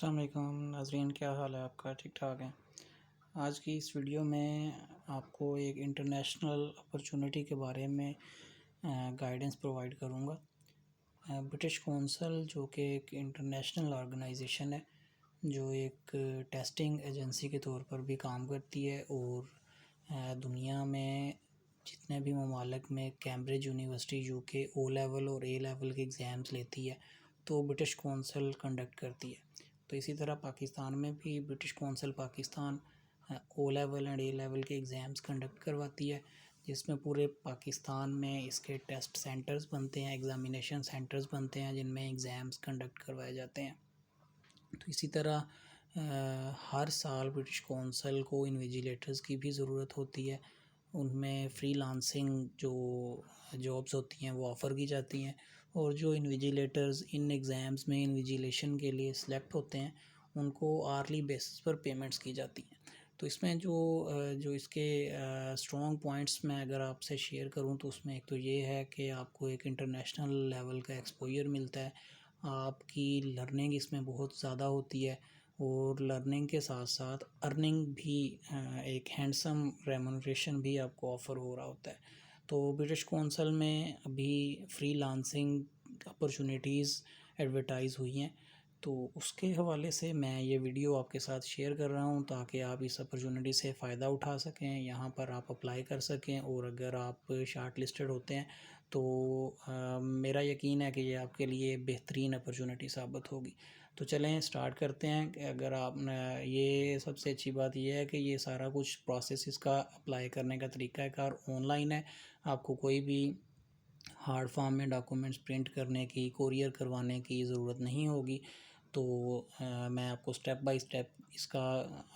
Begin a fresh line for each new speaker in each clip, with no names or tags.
अस्सलाम वालेकुम नाज़रीन, क्या हाल है आपका? ठीक ठाक है। आज की इस वीडियो में आपको एक इंटरनेशनल अपॉर्चुनिटी के बारे में गाइडेंस प्रोवाइड करूँगा। ब्रिटिश कौंसल जो कि एक इंटरनेशनल ऑर्गेनाइजेशन है, जो एक टेस्टिंग एजेंसी के तौर पर भी काम करती है और दुनिया में जितने भी ममालिक में कैम्ब्रिज यूनिवर्सिटी जो कि ओ लेवल और ए लेवल के एग्ज़ाम्स लेती है, तो ब्रिटिश कौंसल कंडक्ट करती है। तो इसी तरह पाकिस्तान में भी British council Pakistan O level and A level के एग्ज़ाम्स कंडक्ट करवाती है, जिसमें पूरे पाकिस्तान में इसके टेस्ट सेंटर्स बनते हैं, एग्ज़ामिनेशन सेंटर्स बनते हैं जिनमें एग्ज़ाम्स कंडक्ट करवाए जाते हैं। तो इसी तरह हर साल ब्रिटिश कौंसल को इन्विजिलेटर्स की भी ज़रूरत होती है। उनमें फ्रीलांसिंग जो जॉब्स होती हैं वो ऑफ़र की जाती हैं, और जो इन्विजिलेटर्स इन एग्ज़ाम्स में इन्विजिलेशन के लिए सिलेक्ट होते हैं उनको आर्ली बेसिस पर पेमेंट्स की जाती हैं। तो इसमें जो इसके स्ट्रॉन्ग पॉइंट्स मैं अगर आपसे शेयर करूं तो उसमें एक तो ये है कि आपको एक इंटरनेशनल लेवल का एक्सपोजर मिलता है, आपकी लर्निंग इसमें बहुत ज़्यादा होती है, और लर्निंग के साथ साथ अर्निंग भी एक हैंडसम रेम्यूनरेशन भी आपको ऑफ़र हो रहा होता है। तो ब्रिटिश कौंसल में अभी फ्रीलांसिंग अपॉर्चुनिटीज़ एडवर्टाइज़ हुई हैं, तो उसके हवाले से मैं ये वीडियो आपके साथ शेयर कर रहा हूँ ताकि आप इस अपॉर्चुनिटी से फ़ायदा उठा सकें, यहाँ पर आप अप्लाई कर सकें, और अगर आप शार्ट लिस्टेड होते हैं तो मेरा यकीन है कि ये आपके लिए बेहतरीन अपॉर्चुनिटी साबित होगी। तो चलें स्टार्ट करते हैं। कि अगर आप ये सबसे अच्छी बात यह है कि ये सारा कुछ प्रोसेस इसका अप्लाई करने का तरीक़ाकार ऑनलाइन है। आपको कोई भी हार्ड फॉर्म में डॉक्यूमेंट्स प्रिंट करने की, कोरियर करवाने की ज़रूरत नहीं होगी। तो मैं आपको स्टेप बाय स्टेप इसका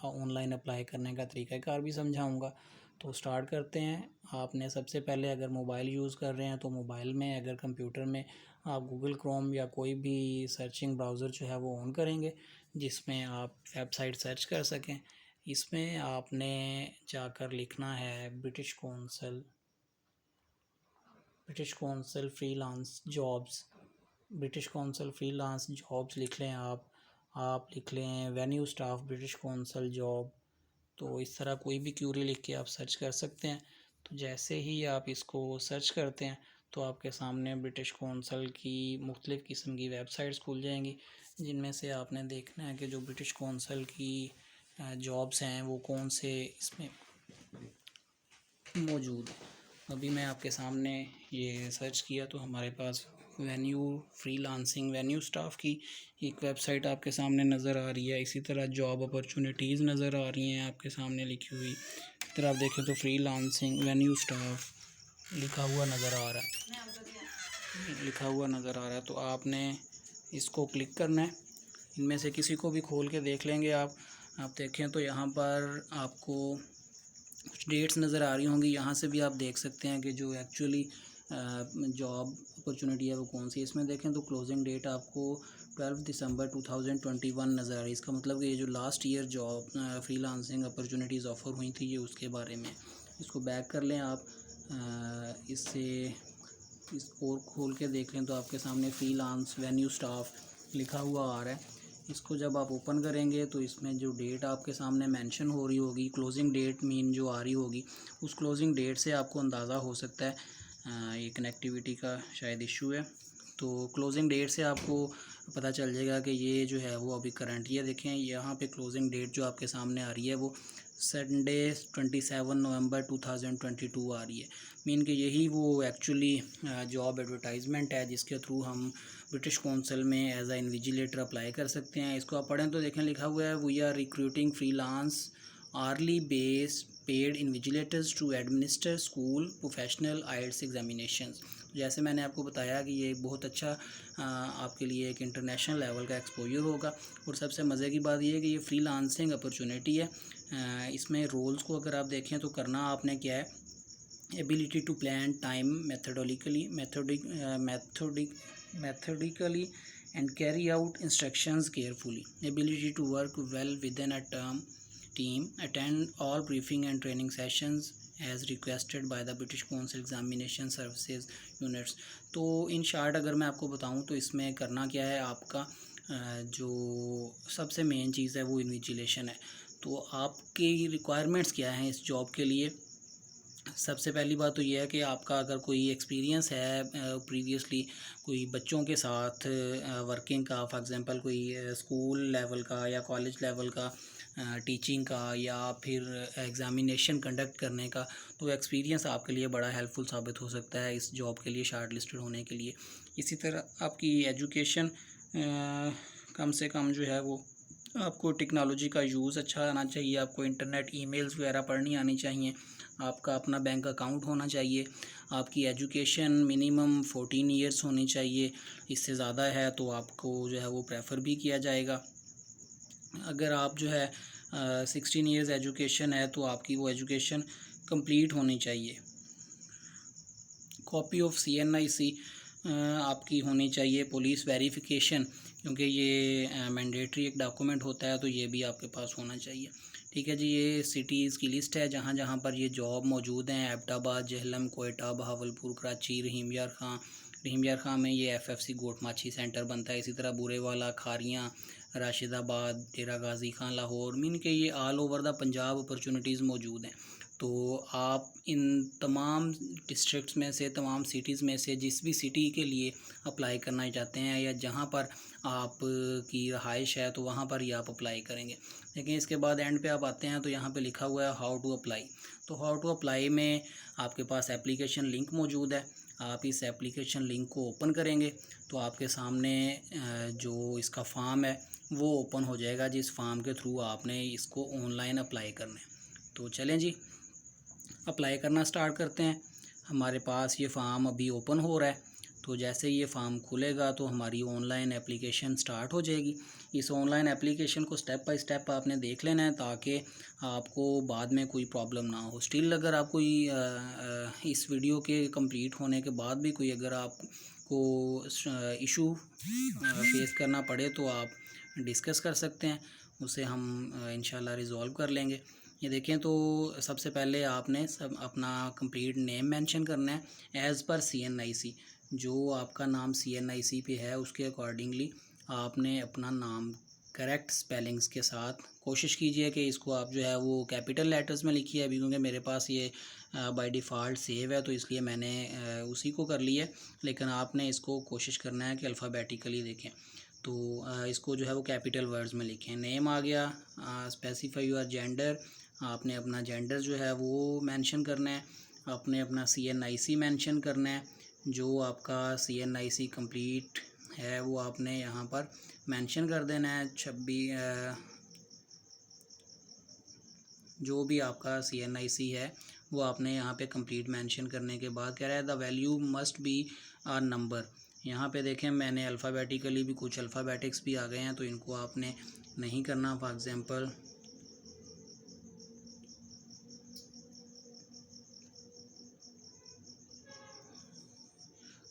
ऑनलाइन अप्लाई करने का तरीक़ाकार भी समझाऊंगा। तो स्टार्ट करते हैं। आपने सबसे पहले अगर मोबाइल यूज़ कर रहे हैं तो मोबाइल में, अगर कंप्यूटर में आप गूगल क्रोम या कोई भी सर्चिंग ब्राउज़र जो है वो ऑन करेंगे, जिसमें आप वेबसाइट सर्च कर सकें। इसमें आपने जाकर लिखना है British council freelance jobs. British council freelance jobs लिख लें आप लिख लें venue staff British council job. तो इस तरह कोई भी क्यूरी लिख के आप सर्च कर सकते हैं। तो जैसे ही आप इसको सर्च करते हैं तो आपके सामने ब्रिटिश कौंसल की मुख्तलिफ़ किस्म की वेबसाइट्स खुल जाएंगी, जिनमें से आपने देखना है कि जो ब्रिटिश कौंसल की जॉब्स हैं वो कौन से इसमें मौजूद है। अभी मैं आपके सामने ये सर्च किया तो हमारे पास वेन्यू स्टाफ की एक वेबसाइट आपके सामने नज़र आ रही है। इसी तरह जॉब अपॉर्चुनिटीज़ नज़र आ रही हैं आपके सामने लिखी हुई। इस तरह आप देखें तो फ्रीलांसिंग वेन्यू स्टाफ लिखा हुआ नज़र आ रहा है। तो आपने इसको क्लिक करना है। इनमें से किसी को भी खोल के देख लेंगे आप देखें तो यहाँ पर आपको कुछ डेट्स नज़र आ रही होंगी। यहाँ से भी आप देख सकते हैं कि जो एक्चुअली जॉब अपॉर्चुनिटी है वो कौन सी है। इसमें देखें तो क्लोजिंग डेट आपको 12 दिसंबर 2021 नज़र आ रही है। इसका मतलब कि ये जो last year job freelancing opportunities offer हुई थी ये उसके बारे में। इसको बैक कर लें आप, इसको खोल के देख लें तो आपके सामने फ्रीलांस वेन्यू स्टाफ लिखा हुआ आ रहा है। इसको जब आप ओपन करेंगे तो इसमें जो डेट आपके सामने मेंशन हो रही होगी, क्लोजिंग डेट मीन जो आ रही होगी, उस क्लोजिंग डेट से आपको अंदाज़ा हो सकता है ये कनेक्टिविटी का शायद इशू है। तो क्लोजिंग डेट से आपको पता चल जाएगा कि ये जो है वो अभी करंट ही है। देखें यहाँ पे क्लोजिंग डेट जो आपके सामने आ रही है वो संडे 27 नवंबर 2022 आ रही है। मीन कि यही वो एक्चुअली जॉब एडवर्टाइजमेंट है जिसके थ्रू हम ब्रिटिश कौंसल में एज आ इन्विजिलेटर अप्लाई कर सकते हैं। इसको आप पढ़ें तो देखें लिखा हुआ है we are recruiting freelance hourly based paid invigilators to administer school professional IELTS examinations. जैसे मैंने आपको बताया कि ये बहुत अच्छा आपके लिए एक इंटरनेशनल लेवल का एक्सपोजर होगा। और सबसे मज़े की बात ये है कि ये फ्रीलांसिंग अपॉर्चुनिटी है। इसमें रोल्स को अगर आप देखें तो करना आपने क्या है, ability to plan time methodically and carry out instructions carefully, ability to work well within a team, attend all briefing and training sessions as requested by the British Council Examination Services Units। तो इन short अगर मैं आपको बताऊं तो इसमें करना क्या है, आपका जो सबसे मेन चीज़ है वो इन्विजिलेशन है। तो आपकी रिक्वायरमेंट्स क्या हैं इस जॉब के लिए? सबसे पहली बात तो ये है कि आपका अगर कोई एक्सपीरियंस है प्रीवियसली कोई बच्चों के साथ वर्किंग का, फॉर एग्जांपल कोई स्कूल लेवल का या कॉलेज लेवल का टीचिंग का या फिर एग्ज़ामिनेशन कंडक्ट करने का, तो एक्सपीरियंस आपके लिए बड़ा हेल्पफुल साबित हो सकता है इस जॉब के लिए शार्ट लिस्टेड होने के लिए। इसी तरह आपकी एजुकेशन कम से कम जो है वो आपको टेक्नोलॉजी का यूज़ अच्छा आना चाहिए, आपको इंटरनेट ईमेल्स वगैरह पढ़नी आनी चाहिए, आपका अपना बैंक अकाउंट होना चाहिए, आपकी एजुकेशन मिनिमम 14 ईयर्स होनी चाहिए। इससे ज़्यादा है तो आपको जो है वो प्रेफर भी किया जाएगा। अगर आप जो है 16 ईयर्स एजुकेशन है तो आपकी वो एजुकेशन कंप्लीट होनी चाहिए। कॉपी ऑफ CNIC आपकी होनी चाहिए। पुलिस वेरिफिकेशन, क्योंकि ये मैंडेटरी एक डॉक्यूमेंट होता है, तो ये भी आपके पास होना चाहिए। ठीक है जी, ये सिटीज़ की लिस्ट है जहाँ जहाँ पर ये जॉब मौजूद हैं। एबटाबाद, जहलम, कोयटा, बहावलपुर, कराची, रहीम यार खां में ये FFC गोट माछी सेंटर बनता है। इसी तरह बुरेवाला, खारियाँ, राशिदाबाद, डेरा गाजी खां, लाहौर, मीन के ये all over the Punjab opportunities मौजूद हैं। तो आप इन तमाम डिस्ट्रिक्ट्स में से, तमाम सिटीज़ में से जिस भी सिटी के लिए अप्लाई करना चाहते हैं या जहाँ पर आप की रहाइश है तो वहाँ पर ही आप अप्लाई करेंगे। लेकिन इसके बाद एंड पे आप आते हैं तो यहाँ पे लिखा हुआ है हाउ टू अप्लाई। तो हाउ टू अप्लाई में आपके पास एप्लीकेशन लिंक मौजूद है। आप इस एप्लीकेशन लिंक को ओपन करेंगे तो आपके सामने जो इसका फॉर्म है वो ओपन हो जाएगा, जिस फॉर्म के थ्रू आपने इसको ऑनलाइन अप्लाई करना है। तो चलें जी, अप्लाई करना स्टार्ट करते हैं। हमारे पास ये फ़ार्म अभी ओपन हो रहा है, तो जैसे ये फ़ार्म खुलेगा तो हमारी ऑनलाइन एप्लीकेशन स्टार्ट हो जाएगी। इस ऑनलाइन एप्लीकेशन को स्टेप बाय स्टेप आपने देख लेना है ताकि आपको बाद में कोई प्रॉब्लम ना हो। स्टिल अगर आप कोई इस वीडियो के कंप्लीट होने के बाद भी कोई अगर आपको इशू फेस करना पड़े तो आप डिस्कस कर सकते हैं, उसे हम इंशाल्लाह रिज़ॉल्व कर लेंगे। ये देखें तो सबसे पहले आपने सब अपना कंप्लीट नेम मेंशन करना है एज़ पर CNIC। जो आपका नाम CNIC पे है उसके अकॉर्डिंगली आपने अपना नाम करेक्ट स्पेलिंग्स के साथ कोशिश कीजिए कि इसको आप जो है वो कैपिटल लेटर्स में लिखिए। अभी क्योंकि मेरे पास ये बाय डिफ़ॉल्ट सेव है तो इसलिए मैंने उसी को कर लिया है, लेकिन आपने इसको कोशिश करना है कि अल्फ़ाबेटिकली देखें। तो इसको जो है वो कैपिटल वर्ड्स में लिखें। नेम आ गया, स्पेसिफाई योर जेंडर, आपने अपना जेंडर जो है वो मेंशन करना है, आपने अपना CNIC मेंशन करना है। जो आपका CNIC कंप्लीट है वो आपने यहाँ पर मेंशन कर देना है। 26 जो भी आपका CNIC है वो आपने यहाँ पे कंप्लीट मेंशन करने के बाद कह रहा है the value must be a number. यहाँ पे देखें मैंने अल्फ़ाबेटिकली भी कुछ अल्फ़ाबेटिक्स भी आ गए हैं तो इनको आपने नहीं करना। फॉर एग्ज़ाम्पल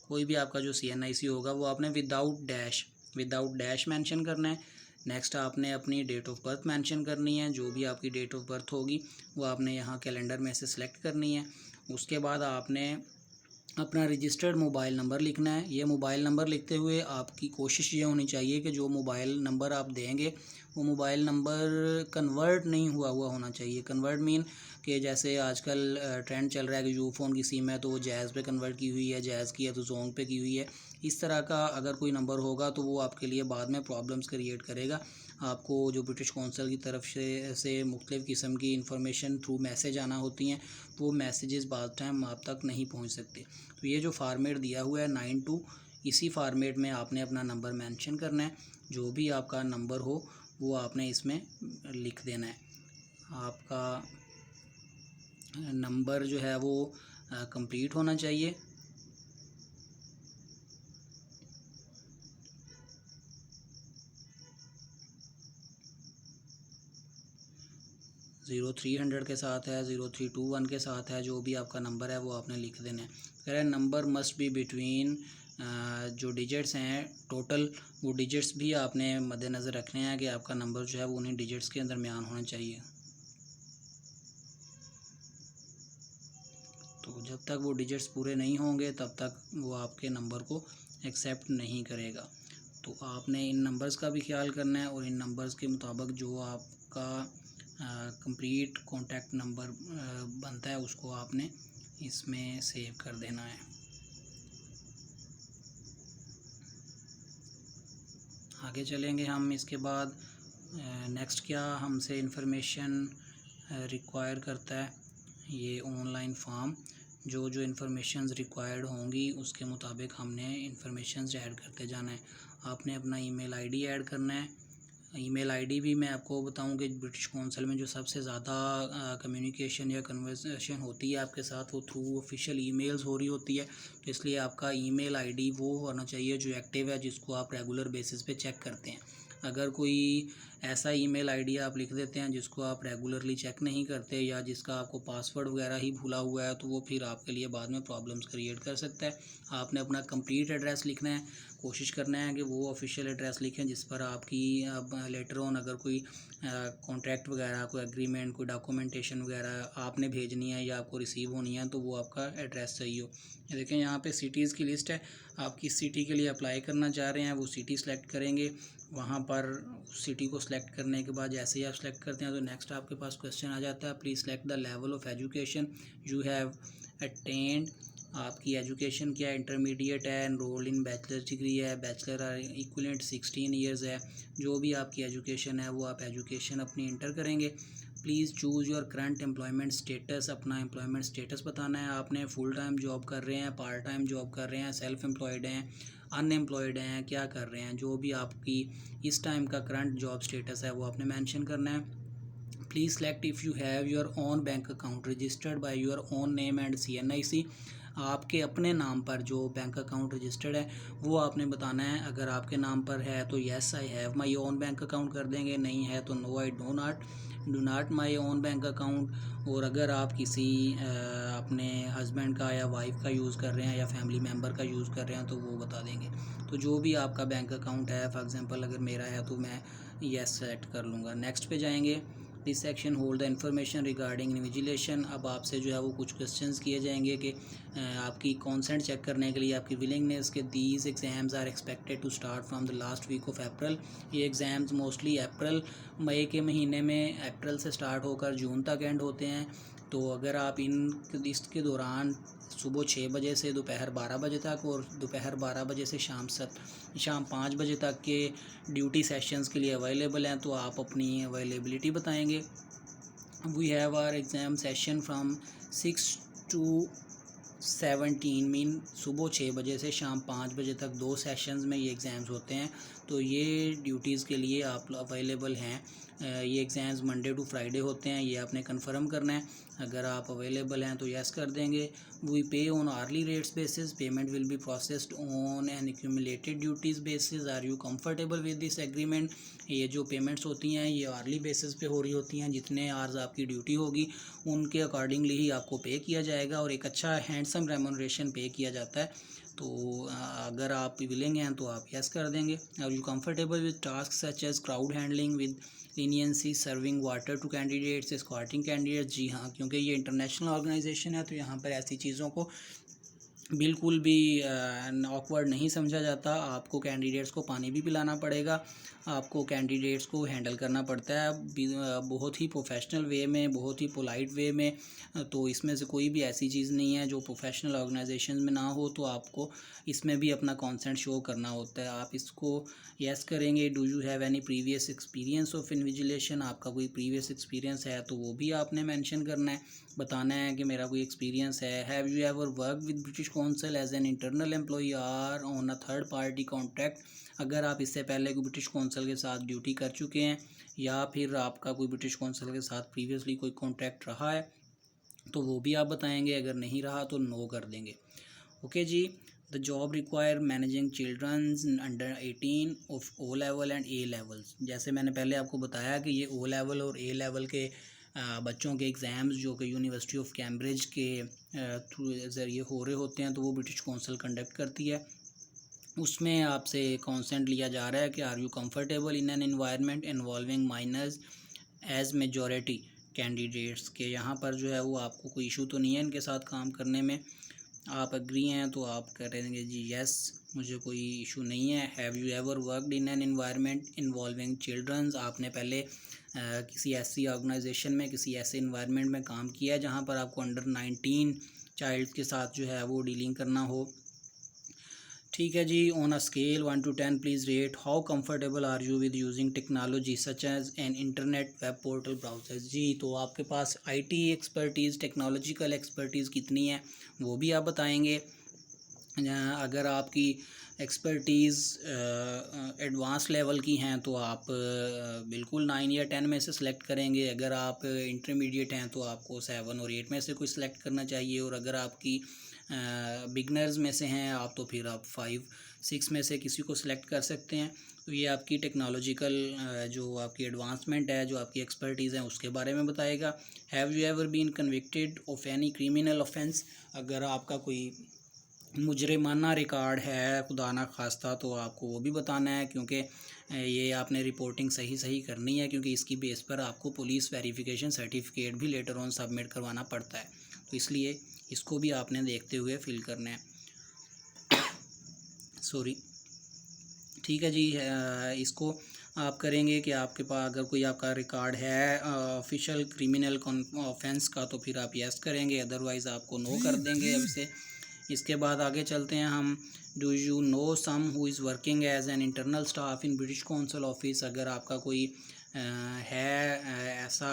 कोई भी आपका जो CNIC होगा वो आपने विदाउट डैश मेंशन करना है। नेक्स्ट आपने अपनी डेट ऑफ बर्थ मेंशन करनी है। जो भी आपकी डेट ऑफ बर्थ होगी वो आपने यहाँ कैलेंडर में से सिलेक्ट करनी है। उसके बाद आपने अपना रजिस्टर्ड मोबाइल नंबर लिखना है। ये मोबाइल नंबर लिखते हुए आपकी कोशिश ये होनी चाहिए कि जो मोबाइल नंबर आप देंगे वो मोबाइल नंबर कन्वर्ट नहीं हुआ होना चाहिए। कन्वर्ट मीन कि जैसे आजकल ट्रेंड चल रहा है कि जो फ़ोन की सिम है तो वो जैज़ पे कन्वर्ट की हुई है, जैज़ की है तो जोंग पे की हुई है। इस तरह का अगर कोई नंबर होगा तो वो आपके लिए बाद में प्रॉब्लम्स क्रिएट करेगा। आपको जो ब्रिटिश कौंसल की तरफ से मुख्तलिफ़ किस्म की इंफॉर्मेशन थ्रू मैसेज आना होती हैं, तो वो मैसेजेस बाद टाइम आप तक नहीं पहुंच सकते। तो ये जो फार्मेट दिया हुआ है 92, इसी फार्मेट में आपने अपना नंबर मेंशन करना है। जो भी आपका नंबर हो वो आपने इसमें लिख देना है। आपका नंबर जो है वो कंप्लीट होना चाहिए। ज़ीरो 300 के साथ है, 0321 के साथ है। जो भी आपका नंबर है वो आपने लिख देना है। कह रहा है नंबर मस्ट बी बिटवीन, जो डिजिट्स हैं टोटल वो डिजिट्स भी आपने मद्देनज़र रखने हैं कि आपका नंबर जो है वो उन्हीं डिजिट्स के दरमियान होना चाहिए। तो जब तक वो डिजिट्स पूरे नहीं होंगे तब तक वो आपके नंबर को एक्सेप्ट नहीं करेगा। तो आपने इन नंबर्स का भी ख्याल करना है और इन नंबर्स के मुताबिक जो आपका कंप्लीट कॉन्टैक्ट नंबर बनता है उसको आपने इसमें सेव कर देना है। आगे चलेंगे हम। इसके बाद नेक्स्ट क्या हमसे इंफॉर्मेशन रिक्वायर करता है, ये ऑनलाइन फॉर्म जो जो इन्फॉर्मेशंस रिक्वायर्ड होंगी उसके मुताबिक हमने इन्फॉर्मेशंस ऐड करते जाना है। आपने अपना ईमेल आईडी ऐड करना है। ईमेल आईडी भी मैं आपको बताऊं कि ब्रिटिश कौंसिल में जो सबसे ज़्यादा कम्युनिकेशन या कन्वर्सेशन होती है आपके साथ वो थ्रू ऑफिशियल ईमेल्स हो रही होती है, तो इसलिए आपका ईमेल आईडी वो होना चाहिए जो एक्टिव है, जिसको आप रेगुलर बेसिस पे चेक करते हैं। अगर कोई ऐसा ईमेल आईडी आप लिख देते हैं जिसको आप रेगुलरली चेक नहीं करते या जिसका आपको पासवर्ड वगैरह ही भूला हुआ है, तो वो फिर आपके लिए बाद में प्रॉब्लम्स क्रिएट कर सकता है। आपने अपना कंप्लीट एड्रेस लिखना है, कोशिश करना है कि वो ऑफिशियल एड्रेस लिखें जिस पर आपकी लेटर ऑन अगर कोई कॉन्ट्रैक्ट वगैरह, कोई एग्रीमेंट, कोई डॉक्यूमेंटेशन वगैरह आपने भेजनी है या आपको रिसीव होनी है तो वो आपका एड्रेस सही हो। देखें यहाँ पे सिटीज़ की लिस्ट है, आप किस सिटी के लिए अप्लाई करना चाह रहे हैं वो सिटी सेलेक्ट करेंगे। वहाँ पर सिटी को सिलेक्ट करने के बाद जैसे ही आप सेलेक्ट करते हैं तो नेक्स्ट आपके पास क्वेश्चन आ जाता है, please select the level of education you have attend. आपकी एजुकेशन क्या है, इंटरमीडिएट है, एनरोल इन बैचलर डिग्री है, बैचलर आर इक्विवेलेंट 16 ईयर्स है। जो भी आपकी एजुकेशन है वो आप एजुकेशन अपनी इंटर करेंगे। Please choose your current employment status, अपना एम्प्लॉयमेंट स्टेटस बताना है आपने। फुल टाइम जॉब कर रहे हैं, पार्ट टाइम जॉब कर रहे हैं, सेल्फ एम्प्लॉयड हैं, अनएम्प्लॉयड हैं, क्या कर रहे हैं, जो भी आपकी इस टाइम का करंट जॉब स्टेटस है वो आपने मेंशन करना है। Please select if you have your own bank account registered by your own name and CNIC। आपके अपने नाम पर जो बैंक अकाउंट रजिस्टर्ड है वो आपने बताना है। अगर आपके नाम पर है तो yes I have my own bank account कर देंगे, नहीं है तो no I do not my own bank account. और अगर आप किसी अपने हस्बैंड का या वाइफ का यूज़ कर रहे हैं या फैमिली मेम्बर का यूज़ कर रहे हैं तो वो बता देंगे। तो जो भी आपका बैंक अकाउंट है, फॉर एग्जांपल अगर मेरा है तो मैं येस सेलेक्ट कर लूँगा। नेक्स्ट पे जाएंगे। This section hold the information regarding invigilation. अब आपसे जो है वो कुछ क्वेश्चंस किए जाएंगे कि आपकी कॉन्सेंट चेक करने के लिए आपकी विलिंगनेस के these exams are expected to start from the last week of April. ये एग्ज़ाम्स मोस्टली मई के महीने में अप्रैल से स्टार्ट होकर जून तक एंड होते हैं। तो अगर आप इसके दौरान सुबह 6 बजे से दोपहर 12 बजे तक और दोपहर 12 बजे से शाम 5 बजे तक के ड्यूटी सेशंस के लिए अवेलेबल हैं तो आप अपनी अवेलेबिलिटी बताएंगे। We have our exam session from 6 to 17 mean सुबह 6 बजे से शाम 5 बजे तक 2 सेशंस में ये एग्ज़ाम्स होते हैं। तो ये ड्यूटीज़ के लिए आप अवेलेबल हैं। ये एग्ज़ाम्स मंडे टू फ्राइडे होते हैं, ये आपने कंफर्म करना है। अगर आप अवेलेबल हैं तो यस कर देंगे। We pay on hourly rates basis, payment will be processed on an accumulated duties basis. Are you comfortable with this agreement. ये जो पेमेंट्स होती हैं ये आर्ली बेसिस पे हो रही होती हैं, जितने आवर्स आपकी ड्यूटी होगी उनके अकॉर्डिंगली ही आपको पे किया जाएगा और एक अच्छा हैंडसम रेम्यूनरेशन पे किया जाता है। तो अगर आप विलिंग हैं तो आप यस कर देंगे। Are you comfortable with task such as crowd handling with leniency, serving water to candidates, escorting candidates. जी हाँ, क्योंकि ये इंटरनेशनल ऑर्गेनाइजेशन है तो यहाँ पर ऐसी चीज़ों को बिल्कुल भी ऑकवर्ड नहीं समझा जाता। आपको कैंडिडेट्स को पानी भी पिलाना पड़ेगा, आपको कैंडिडेट्स को हैंडल करना पड़ता है बहुत ही प्रोफेशनल वे में, बहुत ही पोलाइट वे में। तो इसमें से कोई भी ऐसी चीज़ नहीं है जो प्रोफेशनल ऑर्गेनाइजेशन में ना हो, तो आपको इसमें भी अपना कंसेंट शो करना होता है। आप इसको यस करेंगे। Do you have any previous experience of invigilation, आपका कोई प्रीवियस एक्सपीरियंस है तो वो भी आपने मेंशन करना है, बताना है कि मेरा कोई एक्सपीरियंस है। Have you ever work with British council as an internal employee or on a third party contract. अगर आप इससे पहले कोई ब्रिटिश काउंसिल के साथ ड्यूटी कर चुके हैं या फिर आपका कोई ब्रिटिश काउंसिल के साथ प्रीवियसली कोई कॉन्ट्रैक्ट रहा है तो वो भी आप बताएंगे। अगर नहीं रहा तो नो कर देंगे। ओके जी। The job require managing childrens under 18 of O level and A levels. जैसे मैंने पहले आपको बताया कि ये O लेवल और A लेवल के बच्चों के एग्ज़ाम्स जो कि यूनिवर्सिटी ऑफ कैम्ब्रिज के थ्रू ज़रिए हो रहे होते हैं तो वो ब्रिटिश काउंसिल कंडक्ट करती है। उसमें आपसे कंसेंट लिया जा रहा है कि are you comfortable in an environment involving minors as majority candidates के। यहाँ पर जो है वो आपको कोई इशू तो नहीं है इनके साथ काम करने में। आप एग्री हैं तो आप करेंगे जी यस, मुझे कोई इशू नहीं है। Have you ever worked in an environment involving childrens, आपने पहले किसी ऐसी ऑर्गेनाइजेशन में, किसी ऐसे इन्वायरनमेंट में काम किया है जहाँ पर आपको अंडर 19 चाइल्ड के साथ जो है वो डीलिंग करना हो। ठीक है जी। On a scale 1 to 10 please rate how comfortable are you with using technology such as an internet web portal browser. जी, तो आपके पास आईटी एक्सपर्टीज़, टेक्नोलॉजिकल एक्सपर्टीज़ कितनी है वो भी आप बताएंगे। अगर आपकी एक्सपर्टीज़ एडवांस लेवल की हैं तो आप बिल्कुल 9 या 10 में से सिलेक्ट करेंगे। अगर आप इंटरमीडिएट हैं तो आपको 7 और 8 में से कोई सिलेक्ट करना चाहिए। और अगर आपकी बिगनर्स में से हैं आप तो फिर आप 5-6 में से किसी को सिलेक्ट कर सकते हैं। तो ये आपकी टेक्नोलॉजिकल जो आपकी एडवांसमेंट है, जो आपकी एक्सपर्टीज़ है, उसके बारे में बताएगा। Have you ever been convicted of any criminal offence, अगर आपका कोई मुजरिमाना रिकॉर्ड है खुदा ना खास्ता तो आपको वो भी बताना है, क्योंकि ये आपने रिपोर्टिंग सही करनी है, क्योंकि इसकी बेस पर आपको पुलिस वेरिफिकेशन सर्टिफिकेट भी लेटर ऑन सबमिट करवाना पड़ता है। तो इसलिए इसको भी आपने देखते हुए फिल करना है। सॉरी, ठीक है जी। इसको आप करेंगे कि आपके पास अगर कोई आपका रिकॉर्ड है ऑफिशियल क्रिमिनल ऑफेंस का तो फिर आप यस करेंगे, अदरवाइज़ आपको नो कर देंगे अब से। इसके बाद आगे चलते हैं हम। Do you know some who is working as an internal staff in British council office, अगर आपका कोई है ऐसा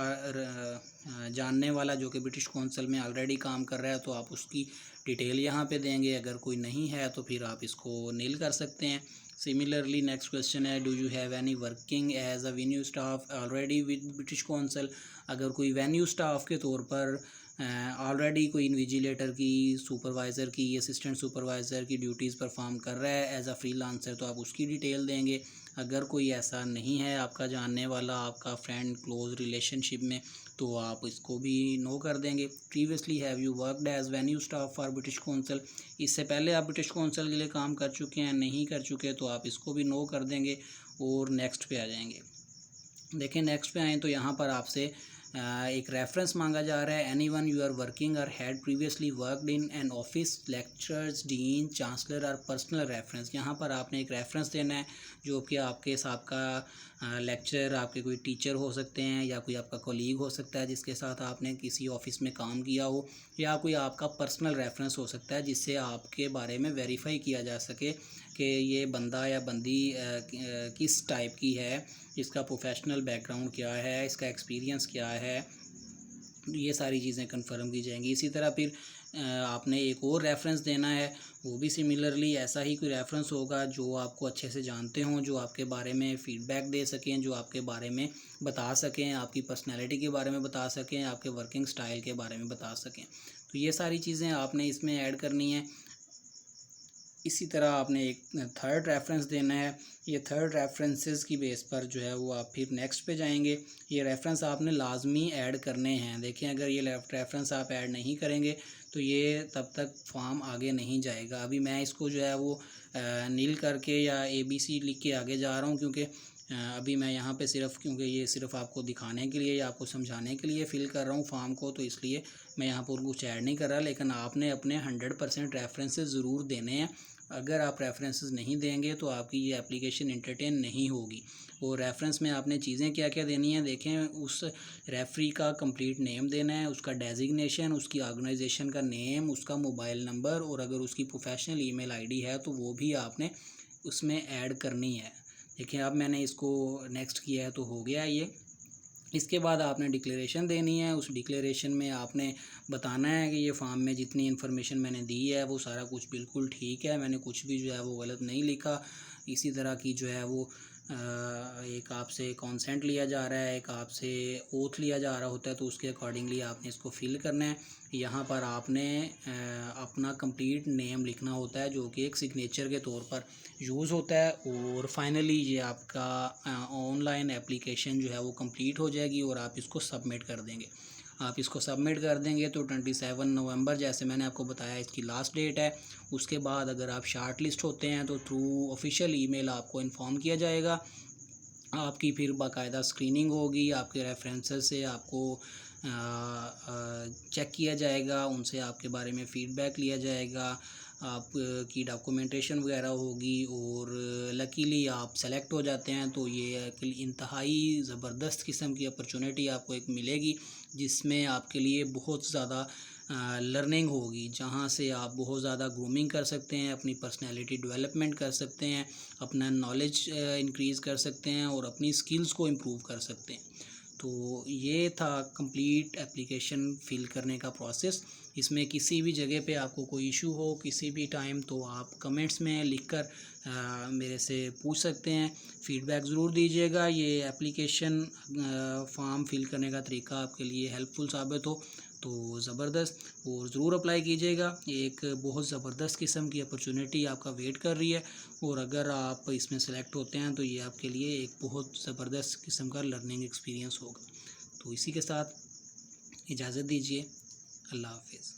जानने वाला जो कि ब्रिटिश कौंसल में ऑलरेडी काम कर रहा है तो आप उसकी डिटेल यहाँ पे देंगे। अगर कोई नहीं है तो फिर आप इसको नील कर सकते हैं। सिमिलरली नेक्स्ट क्वेश्चन है, do you have any working as a venue staff already with British council, अगर कोई वेन्यू स्टाफ के तौर पर ऑलरेडी कोई इन्विजिलेटर की, सुपरवाइज़र की, असिस्टेंट सुपरवाइज़र की ड्यूटीज़ परफॉर्म कर रहा है एज अ फ्रीलांसर तो आप उसकी डिटेल देंगे। अगर कोई ऐसा नहीं है आपका जानने वाला, आपका फ्रेंड क्लोज रिलेशनशिप में, तो आप इसको भी नो कर देंगे। Previously have you worked as venue staff for British council, इससे पहले आप ब्रिटिश कौंसल के लिए काम कर चुके हैं, नहीं कर चुके तो आप इसको भी नो कर देंगे। और नेक्स्ट पे आ जाएंगे। देखिए नेक्स्ट पे आएँ तो यहाँ पर आपसे एक रेफरेंस मांगा जा रहा है। Any one you are working or had previously worked in an office, lecturers, dean, chancellor or personal reference, यहाँ पर आपने एक रेफरेंस देना है जो कि आपके साथ का लेक्चर, आपके कोई टीचर हो सकते हैं या कोई आपका कोलीग हो सकता है जिसके साथ आपने किसी ऑफिस में काम किया हो, या कोई आपका पर्सनल रेफरेंस हो सकता है जिससे आपके बारे में वेरीफाई किया जा सके कि ये बंदा या बंदी किस टाइप की है, इसका प्रोफेशनल बैकग्राउंड क्या है, इसका एक्सपीरियंस क्या है, ये सारी चीज़ें कंफर्म की जाएंगी। इसी तरह फिर आपने एक और रेफरेंस देना है, वो भी सिमिलरली ऐसा ही कोई रेफरेंस होगा जो आपको अच्छे से जानते हों, जो आपके बारे में फ़ीडबैक दे सकें, जो आपके बारे में बता सकें, आपकी पर्सनैलिटी के बारे में बता सकें, आपके वर्किंग स्टाइल के बारे में बता सकें। तो ये सारी चीज़ें आपने इसमें ऐड करनी है। इसी तरह आपने एक थर्ड रेफरेंस देना है। ये थर्ड रेफरेंसेस की बेस पर जो है वो आप फिर नेक्स्ट पे जाएंगे। ये रेफरेंस आपने लाजमी ऐड करने हैं। देखिए अगर ये रेफरेंस आप ऐड नहीं करेंगे तो ये तब तक फॉर्म आगे नहीं जाएगा। अभी मैं इसको जो है वो नील करके या ABC लिख के आगे जा रहा हूँ, क्योंकि अभी मैं यहाँ पे सिर्फ, क्योंकि ये सिर्फ आपको दिखाने के लिए या आपको समझाने के लिए फ़िल कर रहा हूँ फॉर्म को, तो इसलिए मैं यहाँ पर कुछ ऐड नहीं कर रहा। लेकिन आपने अपने 100% रेफरेंसेस ज़रूर देने हैं। अगर आप रेफरेंसेस नहीं देंगे तो आपकी ये एप्लीकेशन एंटरटेन नहीं होगी। और रेफरेंस में आपने चीज़ें क्या क्या देनी है, देखें उस रेफरी का कंप्लीट नेम देना है, उसका डेजिग्नेशन, उसकी ऑर्गेनाइजेशन का नेम, उसका मोबाइल नंबर, और अगर उसकी प्रोफेशनल ईमेल आईडी है तो वो भी आपने उसमें ऐड करनी है। देखिए अब मैंने इसको नेक्स्ट किया है तो हो गया ये। इसके बाद आपने डिक्लेरेशन देनी है। उस डिक्लेरेशन में आपने बताना है कि ये फॉर्म में जितनी इन्फॉर्मेशन मैंने दी है वो सारा कुछ बिल्कुल ठीक है, मैंने कुछ भी जो है वो गलत नहीं लिखा। इसी तरह की जो है वो एक आपसे कॉन्सेंट लिया जा रहा है, एक आपसे ओथ लिया जा रहा होता है, तो उसके अकॉर्डिंगली आपने इसको फिल करना है। यहाँ पर आपने अपना कंप्लीट नेम लिखना होता है जो कि एक सिग्नेचर के तौर पर यूज़ होता है। और फाइनली ये आपका ऑनलाइन एप्लीकेशन जो है वो कंप्लीट हो जाएगी और आप इसको सबमिट कर देंगे। आप इसको सबमिट कर देंगे तो 27 नवंबर जैसे मैंने आपको बताया इसकी लास्ट डेट है। उसके बाद अगर आप शार्ट लिस्ट होते हैं तो थ्रू ऑफिशियल ईमेल आपको इन्फॉर्म किया जाएगा। आपकी फिर बाकायदा स्क्रीनिंग होगी, आपके रेफरेंसेस से आपको चेक किया जाएगा, उनसे आपके बारे में फ़ीडबैक लिया जाएगा, आप की डॉक्यूमेंटेशन वगैरह होगी और लकीली आप सेलेक्ट हो जाते हैं तो ये इंतहाई ज़बरदस्त किस्म की अपॉर्चुनिटी आपको एक मिलेगी, जिसमें आपके लिए बहुत ज़्यादा लर्निंग होगी, जहाँ से आप बहुत ज़्यादा ग्रूमिंग कर सकते हैं, अपनी पर्सनैलिटी डेवलपमेंट कर सकते हैं, अपना नॉलेज इंक्रीज़ कर सकते हैं और अपनी स्किल्स को इम्प्रूव कर सकते हैं। तो ये था कंप्लीट एप्लीकेशन फिल करने का प्रोसेस। इसमें किसी भी जगह पे आपको कोई इशू हो किसी भी टाइम तो आप कमेंट्स में लिखकर मेरे से पूछ सकते हैं, फ़ीडबैक ज़रूर दीजिएगा। ये एप्लीकेशन फॉर्म फिल करने का तरीका आपके लिए हेल्पफुल साबित हो तो ज़बरदस्त, और ज़रूर अप्लाई कीजिएगा। एक बहुत ज़बरदस्त किस्म की अपॉर्चुनिटी आपका वेट कर रही है और अगर आप इसमें सेलेक्ट होते हैं तो ये आपके लिए एक बहुत ज़बरदस्त किस्म का लर्निंग एक्सपीरियंस होगा। तो इसी के साथ इजाज़त दीजिए। अल्लाह हाफ़िज़।